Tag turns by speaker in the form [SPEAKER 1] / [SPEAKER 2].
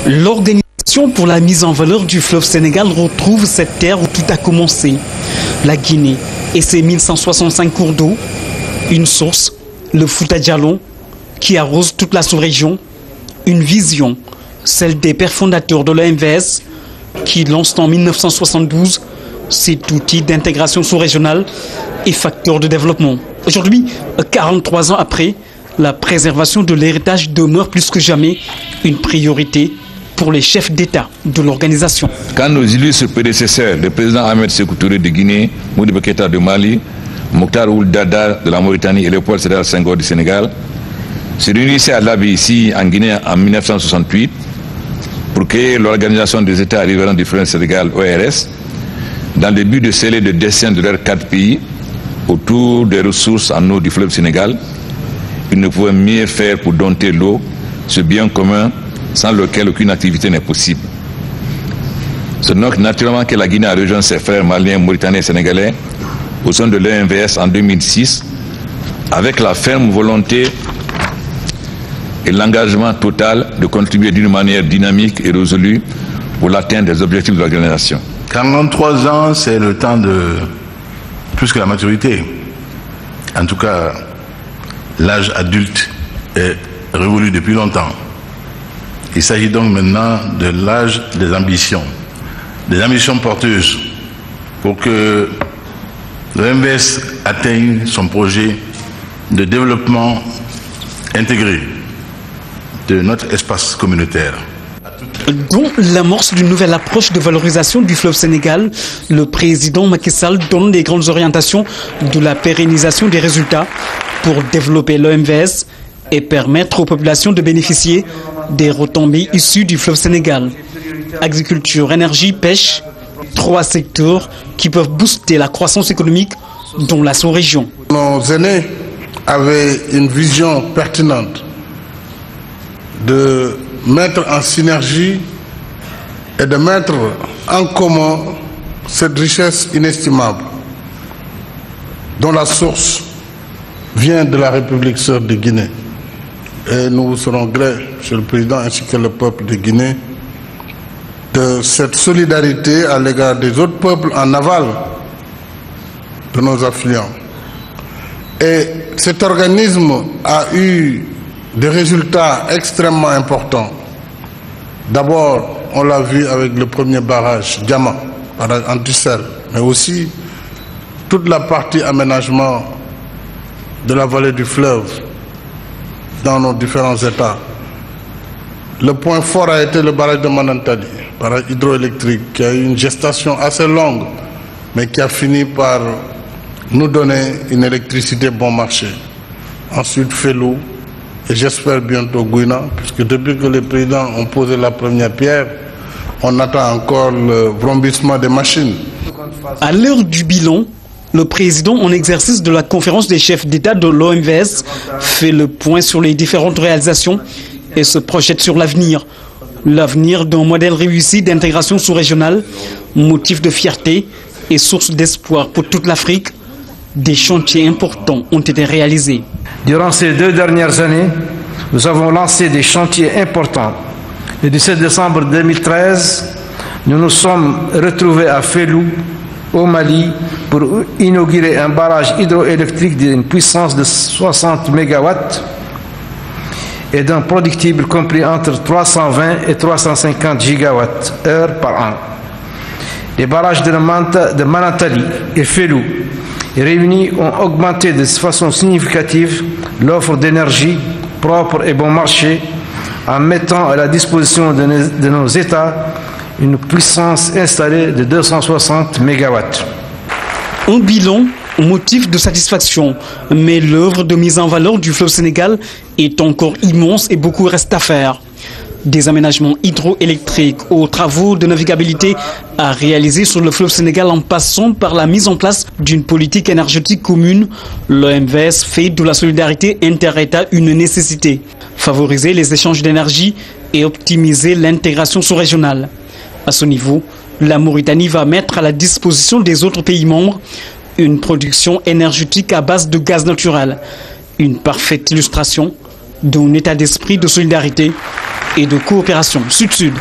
[SPEAKER 1] L'organisation pour la mise en valeur du fleuve Sénégal retrouve cette terre où tout a commencé. La Guinée et ses 1165 cours d'eau, une source, le Fouta Djallon, qui arrose toute la sous-région, une vision, celle des pères fondateurs de l'OMVS, qui lancent en 1972 cet outil d'intégration sous-régionale et facteur de développement. Aujourd'hui, 43 ans après, la préservation de l'héritage demeure plus que jamais une priorité pour les chefs d'État de l'organisation.
[SPEAKER 2] Quand nos illustres prédécesseurs, le président Ahmed Sékou Touré de Guinée, Modibo Keïta de Mali, Mokhtar Ould Daddah de la Mauritanie et Léopold Sédar Senghor du Sénégal, se réunissaient à l'Abbé ici en Guinée en 1968 pour créer l'Organisation des États riverains du fleuve Sénégal, ORS, dans le but de sceller le destin de leurs 4 pays autour des ressources en eau du fleuve Sénégal. Ils ne pouvaient mieux faire pour dompter l'eau, ce bien commun sans lequel aucune activité n'est possible. C'est donc naturellement que la Guinée a rejoint ses frères maliens, mauritaniens et sénégalais au sein de l'OMVS en 2006 avec la ferme volonté et l'engagement total de contribuer d'une manière dynamique et résolue pour l'atteinte des objectifs de l'organisation.
[SPEAKER 3] 43 ans, c'est le temps de plus que la maturité. En tout cas, l'âge adulte est révolu depuis longtemps. Il s'agit donc maintenant de l'âge des ambitions porteuses pour que l'OMVS atteigne son projet de développement intégré de notre espace communautaire.
[SPEAKER 1] Dont l'amorce d'une nouvelle approche de valorisation du fleuve Sénégal, le président Macky Sall donne les grandes orientations de la pérennisation des résultats pour développer l'OMVS et permettre aux populations de bénéficier des retombées issues du fleuve Sénégal. Agriculture, énergie, pêche, 3 secteurs qui peuvent booster la croissance économique dans la sous-région.
[SPEAKER 4] Nos aînés avaient une vision pertinente de mettre en synergie et de mettre en commun cette richesse inestimable dont la source vient de la République sœur de Guinée. Et nous vous serons gré, Monsieur le Président, ainsi que le peuple de Guinée, de cette solidarité à l'égard des autres peuples en aval de nos affluents. Et cet organisme a eu des résultats extrêmement importants. D'abord, on l'a vu avec le premier barrage, Diamant, barrage anti-sel, mais aussi toute la partie aménagement de la vallée du fleuve dans nos différents États. Le point fort a été le barrage de Manantali, barrage hydroélectrique, qui a eu une gestation assez longue, mais qui a fini par nous donner une électricité bon marché. Ensuite, Fellou, et j'espère bientôt Gouina, puisque depuis que les présidents ont posé la première pierre, on attend encore le vrombissement des machines.
[SPEAKER 1] À l'heure du bilan, le président en exercice de la conférence des chefs d'État de l'OMVS fait le point sur les différentes réalisations et se projette sur l'avenir. L'avenir d'un modèle réussi d'intégration sous-régionale, motif de fierté et source d'espoir pour toute l'Afrique. Des chantiers importants ont été réalisés.
[SPEAKER 5] Durant ces 2 dernières années, nous avons lancé des chantiers importants. Le 17 décembre 2013, nous nous sommes retrouvés à Fellou, au Mali, pour inaugurer un barrage hydroélectrique d'une puissance de 60 MW et d'un productible compris entre 320 et 350 GWh par an. Les barrages de Manantali et Fellou réunis ont augmenté de façon significative l'offre d'énergie propre et bon marché en mettant à la disposition de nos États une puissance installée de 260 MW.
[SPEAKER 1] Un bilan, motif de satisfaction, mais l'œuvre de mise en valeur du fleuve Sénégal est encore immense et beaucoup reste à faire. Des aménagements hydroélectriques aux travaux de navigabilité à réaliser sur le fleuve Sénégal en passant par la mise en place d'une politique énergétique commune, l'OMVS fait de la solidarité inter-État une nécessité. Favoriser les échanges d'énergie et optimiser l'intégration sous-régionale. À ce niveau, la Mauritanie va mettre à la disposition des autres pays membres une production énergétique à base de gaz naturel. Une parfaite illustration d'un état d'esprit de solidarité et de coopération sud-sud.